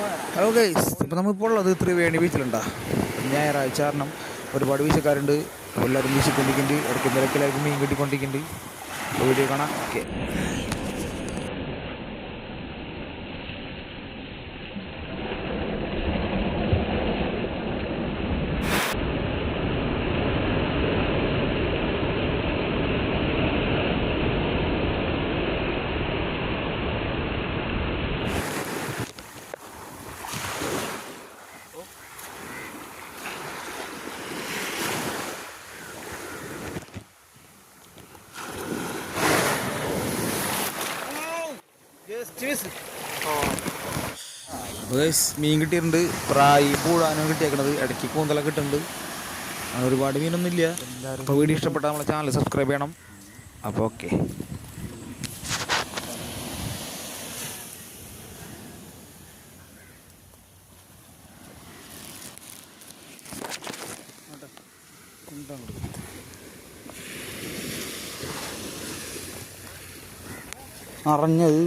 Hello guys, ഇപ്പോൾ നമ്മളിപ്പോൾ ഉള്ളത് ത്രിവേണി ബീച്ചിലുണ്ടാ. ഞായറാഴ്ച കാരണം ഒരുപാട് വീശക്കാരുണ്ട്. അപ്പോൾ എല്ലാവരും വീശിക്കൊണ്ടിരിക്കുന്നുണ്ട്. ഇടയ്ക്ക് നിരക്കിലായിരിക്കും മീൻ കിട്ടിക്കൊണ്ടിരിക്കുന്നുണ്ട്. വീഡിയോ കാണാം. ഓക്കെ. മീൻ കിട്ടിയിട്ടുണ്ട്. പ്രായി പൂഴാനും കിട്ടിയേക്കണത്. ഇടയ്ക്ക് കൂന്തലൊക്കെ കിട്ടുന്നുണ്ട്. ഒരുപാട് മീനൊന്നും ഇല്ല. അപ്പോൾ വീഡിയോ ഇഷ്ടപ്പെട്ടാൽ നമ്മളെ ചാനൽ സബ്സ്ക്രൈബ് ചെയ്യണം. അപ്പോൾ ഓക്കെ. അറിഞ്ഞത്